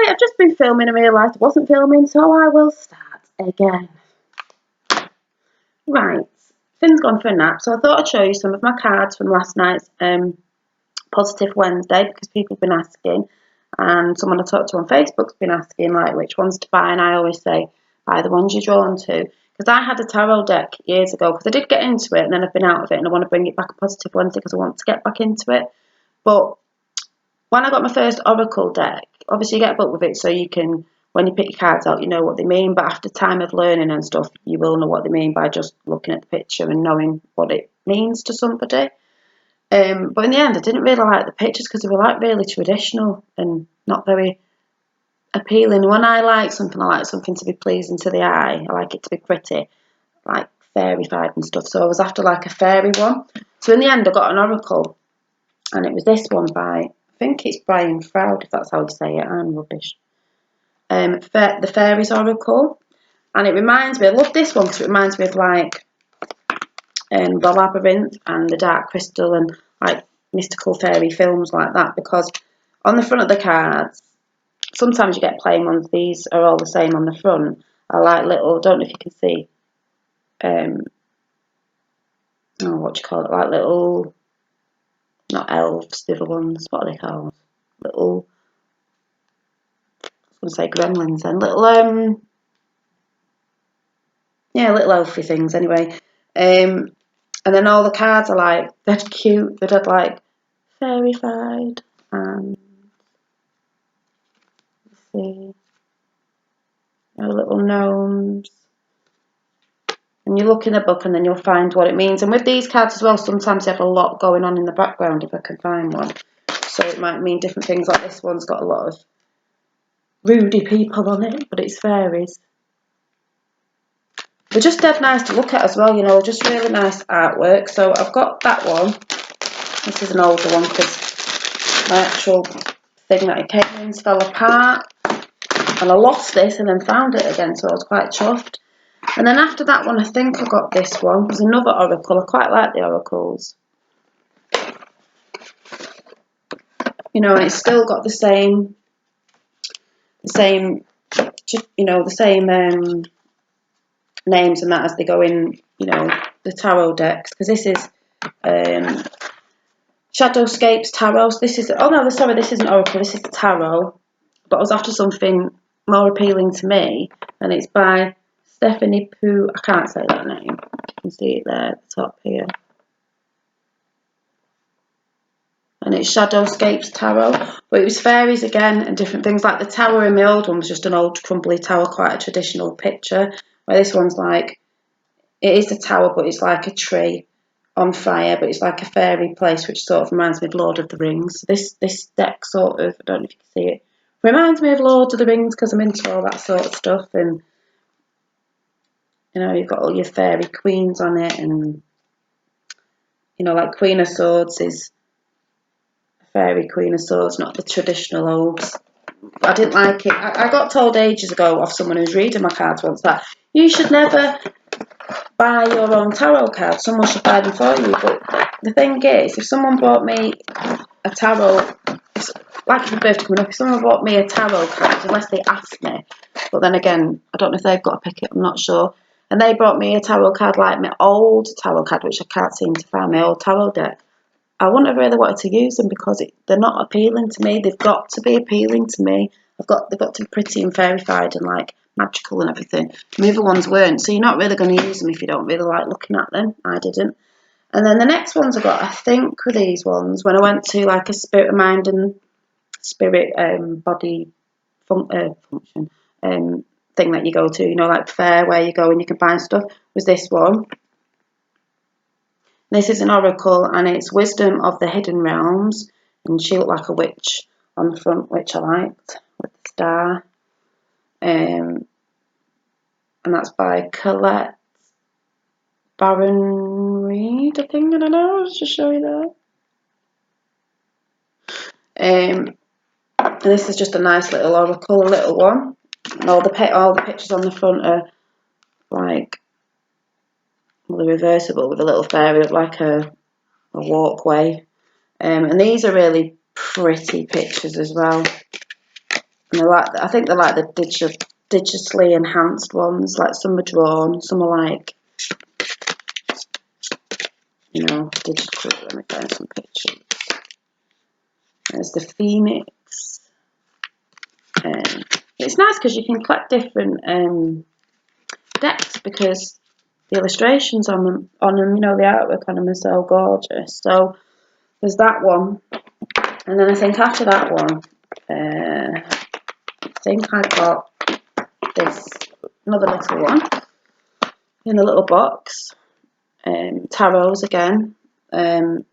right, I've just been filming and realised I wasn't filming, so I will start again. Right, Finn's gone for a nap, so I thought I'd show you some of my cards from last night's Positive Wednesday, because people have been asking, and someone I talked to on Facebook's been asking, like, which ones to buy, and I always say, buy the ones you're drawn to. Because I had a tarot deck years ago, because I did get into it, and then I've been out of it, and I want to bring it back on Positive Wednesday, because I want to get back into it. But when I got my first Oracle deck, obviously you get a book with it, so you can, when you pick your cards out, you know what they mean. But after time of learning and stuff, you will know what they mean by just looking at the picture and knowing what it means to somebody. But in the end, I didn't really like the pictures because they were like really traditional and not very appealing. When I like something to be pleasing to the eye. I like it to be pretty, like fairy-fied and stuff. So I was after like a fairy one. So in the end, I got an Oracle, and it was this one by, I think it's Brian Froud, if that's how you say it. I'm rubbish. The Fairies Oracle, and it reminds me. I love this one because it reminds me of like the Labyrinth and the Dark Crystal and like mystical fairy films like that. Because on the front of the cards, sometimes you get plain ones. These are all the same on the front. I like little. Don't know if you can see. What do you call it? Like little, not elves. The other ones. What are they called? Little. I was going to say gremlins. And little little elfy things. Anyway. And then all the cards are like, they're cute, they're like fairy-fied, and let's see, little gnomes. And you look in the book and then you'll find what it means. And with these cards as well, sometimes they have a lot going on in the background if I can find one. So it might mean different things, like this one's got a lot of Rudy people on it, but it's fairies. They're just dead nice to look at as well, just really nice artwork. So I've got that one. This is an older one because my actual thing that it came in fell apart. And I lost this and then found it again, so I was quite chuffed. And then after that one, I think I got this one. There's another Oracle. I quite like the Oracles. And it's still got the same names and that as they go in, the tarot decks. Because this is Shadowscapes Tarot. So this isn't Oracle, this is the Tarot. But I was after something more appealing to me, and it's by Stephanie Pooh. I can't say that name. You can see it there at the top here. And it's Shadowscapes Tarot. But it was fairies again and different things. Like the tower in my old one was just an old crumbly tower, quite a traditional picture. Where this one's like, it is a tower, but it's like a tree on fire, but it's like a fairy place, which sort of reminds me of Lord of the Rings. This deck sort of, I don't know if you can see it, reminds me of Lord of the Rings because I'm into all that sort of stuff. And you've got all your fairy queens on it, and like Queen of Swords is a fairy Queen of Swords, not the traditional oaths. I didn't like it. I got told ages ago off someone who was reading my cards once that you should never buy your own tarot cards. Someone should buy them for you. But the thing is, if someone bought me a tarot, like my birthday coming up, if someone bought me a tarot card, unless they asked me, but then again, I don't know if they've got to pick it, I'm not sure, and they brought me a tarot card like my old tarot card, which I can't seem to find, my old tarot deck, I wouldn't have really wanted to use them because they're not appealing to me. They've got to be appealing to me. They've got to be pretty and fairy-fied and like magical and everything. The other ones weren't, so you're not really going to use them if you don't really like looking at them. I didn't. And then the next ones I got, I think, were these ones when I went to like a spirit of mind and spirit body function thing that you go to, like fair where you go and you can buy stuff, was this one. This is an oracle, and it's Wisdom of the Hidden Realms, and she looked like a witch on the front, which I liked, with the star. And that's by Colette Baron Reed, I think. I don't know. I'll just show you that. And this is just a nice little oracle, a little one. And all the pictures on the front are like, they're reversible with a little fairy, like a walkway. And these are really pretty pictures as well. And I think they're like the digitally enhanced ones. Like some are drawn, some are like, you know, digital. Let me find some pictures. There's the Phoenix. It's nice because you can collect different decks because the illustrations on them, you know, the artwork on them are so gorgeous. So there's that one, and then I think after that one, I think I got this another little one in a little box. Tarots again. I'm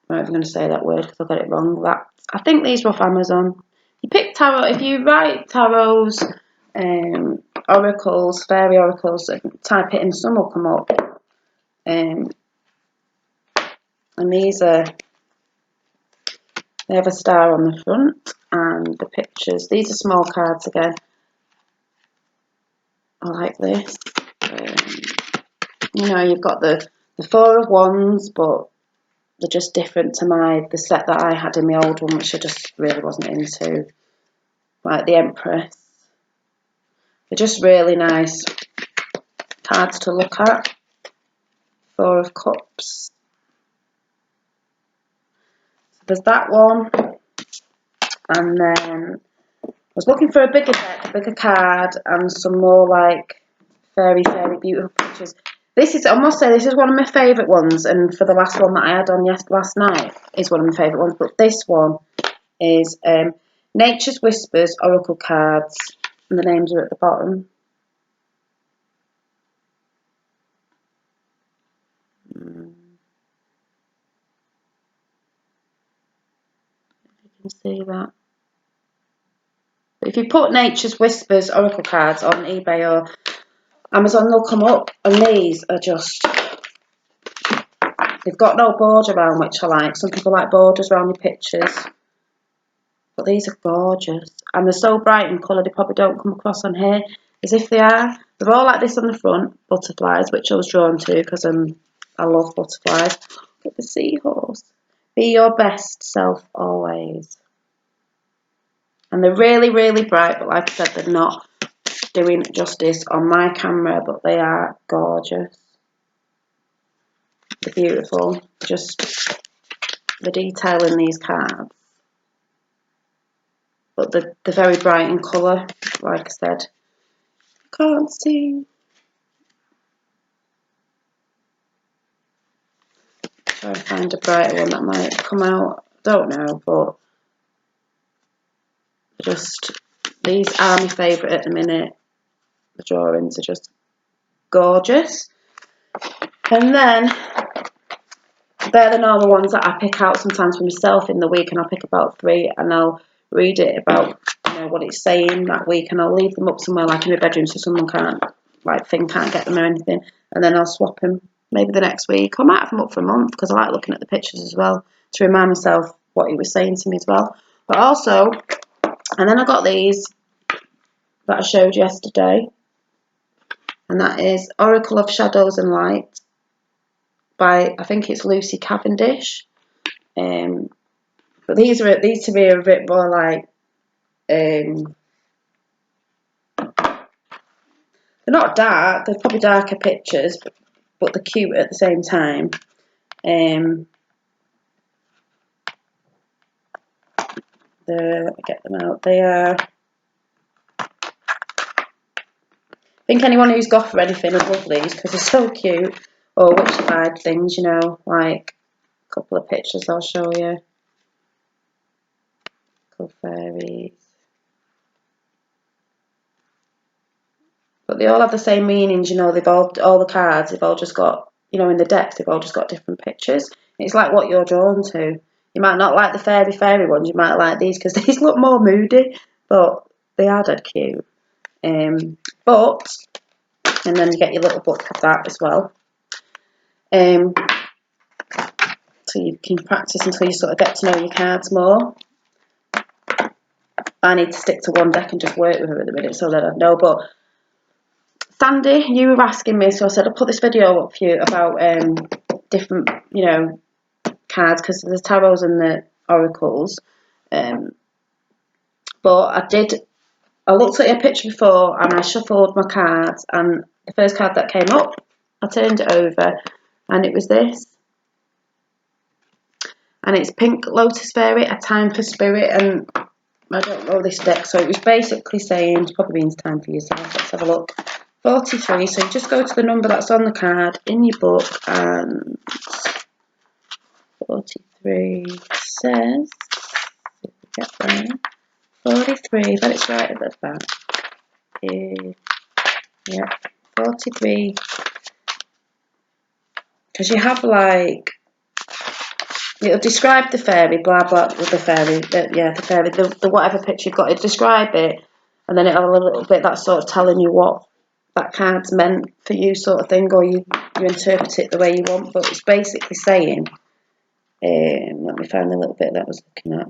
not even going to say that word because I got it wrong. I think these were off Amazon. You pick tarot, if you write tarots, oracles, fairy oracles, type it in, some will come up. And these are, they have a star on the front, and the pictures, these are small cards again. I like this. You know, you've got the Four of Wands, but they're just different to the set that I had in my old one, which I just really wasn't into. Like the Empress. They're just really nice cards to look at. Four of Cups. So there's that one. And then I was looking for a bigger deck, a bigger card, and some more like fairy beautiful pictures. This is, I must say, this is one of my favourite ones, and for the last one that I had on last night is one of my favourite ones. But this one is Nature's Whispers Oracle cards, and the names are at the bottom. If you can see that. But if you put Nature's Whispers Oracle cards on eBay or Amazon, they'll come up, and these are just, they've got no border around, which I like. Some people like borders around your pictures, but these are gorgeous, and they're so bright in colour they probably don't come across on here as if they are. They're all like this on the front, butterflies, which I was drawn to because I love butterflies. Look at the seahorse. Be your best self always. And they're really, really bright, but like I said, they're not doing justice on my camera, but they are gorgeous. They're beautiful. Just the detail in these cards. But they're very bright in colour, like I said. Can't see. Try and find a brighter one that might come out. Don't know, but just these are my favourite at the minute. The drawings are just gorgeous. And then they're the normal ones that I pick out sometimes for myself in the week, and I'll pick about 3 and I'll read it about, you know, what it's saying that week, and I'll leave them up somewhere like in my bedroom so someone can't get them or anything, and then I'll swap them maybe the next week. I might have them up for a month because I like looking at the pictures as well to remind myself what he was saying to me as well. But also, and then I got these that I showed yesterday, and that is Oracle of Shadows and Light by, I think it's Lucy Cavendish. But these to me are a bit more like, they're not dark, they're probably darker pictures, but they're cute at the same time. Let me get them out. They are, I think anyone who's goth or anything would love these because they're so cute. Or witchified things, you know, like a couple of pictures I'll show you. Couple fairies. But they all have the same meanings, you know, all the cards, they've all just got, you know, in the decks, they've all just got different pictures. It's like what you're drawn to. You might not like the fairy ones, you might like these because these look more moody, but they are dead cute. And then you get your little book of that as well. So you can practice until you sort of get to know your cards more. I need to stick to one deck and just work with her at the minute so that I know. But Sandy, you were asking me, so I said I'll put this video up for you about different, you know, cards, because there's tarots and the oracles. But I looked at your picture before and I shuffled my cards, and the first card that came up, I turned it over and it was this. And it's Pink Lotus Fairy, A Time for Spirit, and I don't know this deck, so it was basically saying, it probably means time for yourself. Let's have a look. 43, so you just go to the number that's on the card in your book, and 43 says, if we get there, 43, but it's right at the back. Yeah, 43. Because you have like, it'll describe the fairy, blah blah, with the fairy, the fairy, the whatever picture you've got, it'll describe it, and then it'll have a little bit that's sort of telling you what that card's meant for you, sort of thing, or you interpret it the way you want. But it's basically saying, let me find the little bit that I was looking at.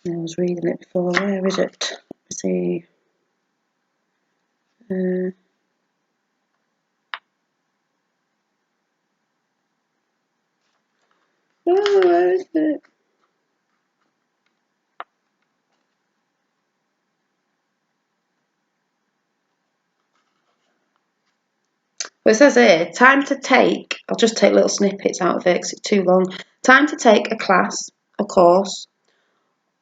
I was reading it before. Where is it? Let's see. Oh, where is it? Well, it says here, time to take, I'll just take little snippets out of it because it's too long. Time to take a class, a course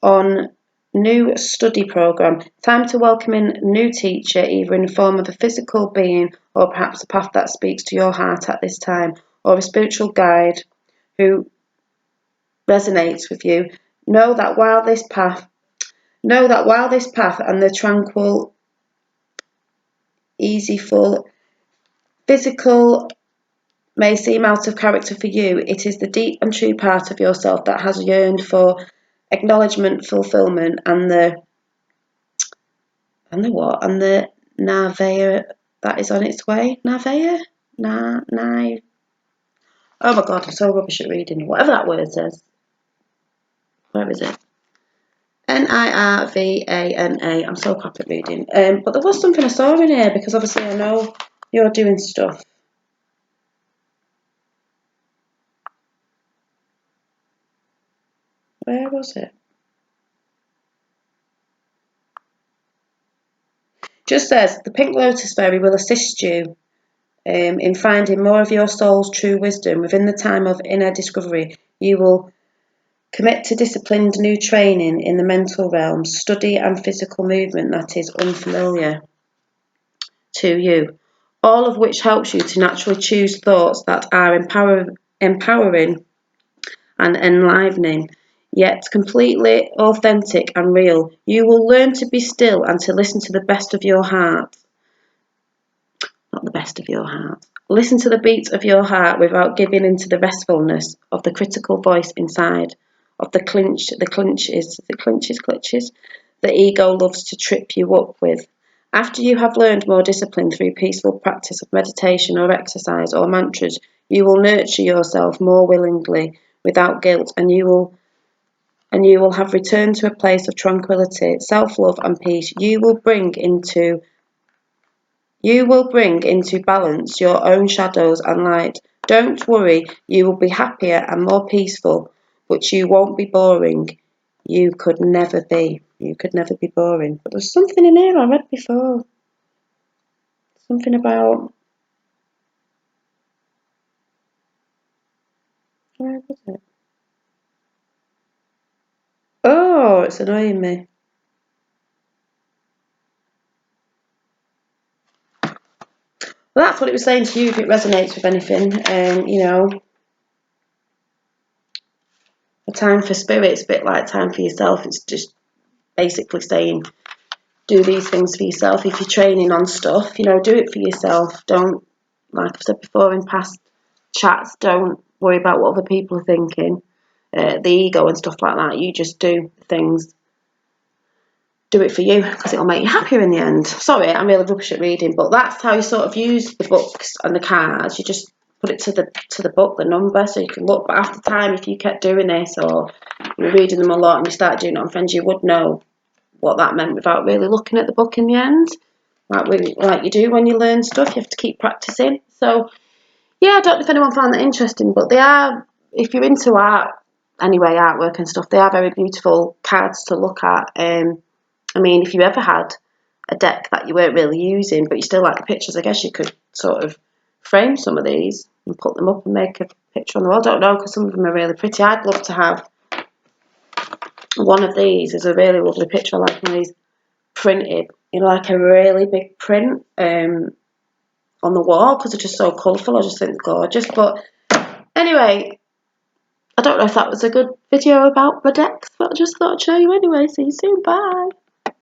on new study program. Time to welcome in a new teacher, either in the form of a physical being or perhaps a path that speaks to your heart at this time, or a spiritual guide who resonates with you. Know that while this path and the tranquil, easyful, physical may seem out of character for you, it is the deep and true part of yourself that has yearned for acknowledgement, fulfillment, and the Navaya that is on its way. Navaya? Oh my god, I'm so rubbish at reading. Whatever that word says. Where is it? Nirvana. I'm so crap at reading. But there was something I saw in here because obviously I know you're doing stuff. Where was it? Just says the Pink Lotus Fairy will assist you in finding more of your soul's true wisdom. Within the time of inner discovery, you will commit to disciplined new training in the mental realm, study and physical movement that is unfamiliar to you, all of which helps you to naturally choose thoughts that are empowering and enlivening, yet completely authentic and real. You will learn to be still and to listen to the best of your heart. Not the best of your heart. Listen to the beat of your heart without giving in to the restfulness of the critical voice inside, of the clinches the ego loves to trip you up with. After you have learned more discipline through peaceful practice of meditation or exercise or mantras, you will nurture yourself more willingly, without guilt, and you will have returned to a place of tranquility, self-love and peace. You will bring into balance your own shadows and light. Don't worry, you will be happier and more peaceful, but you won't be boring. You could never be boring. But there's something in here I read before. Something about, where was it? Oh, it's annoying me. Well, that's what it was saying to you if it resonates with anything. A time for spirit, it's a bit like time for yourself. It's just basically saying, do these things for yourself. If you're training on stuff, do it for yourself. Don't, like I've said before in past chats, don't worry about what other people are thinking, the ego and stuff like that. You just do things. Do it for you because it'll make you happier in the end. Sorry, I'm really rubbish at reading, but that's how you sort of use the books and the cards. You just put it to the book, the number, so you can look. But after time, if you kept doing this or you're reading them a lot and you start doing it on friends, you would know what that meant without really looking at the book in the end. Like you do when you learn stuff, you have to keep practicing. So yeah, I don't know if anyone found that interesting, but they are, if you're into art, anyway, artwork and stuff, they are very beautiful cards to look at. I mean, if you ever had a deck that you weren't really using, but you still like the pictures, I guess you could sort of frame some of these and put them up and make a picture on the wall. I don't know, because some of them are really pretty. I'd love to have one of these as a really lovely picture, like one of these printed, like a really big print on the wall, because they're just so colourful. I just think they're gorgeous. But anyway, I don't know if that was a good video about the decks, but I just thought I'd show you anyway. See you soon. Bye.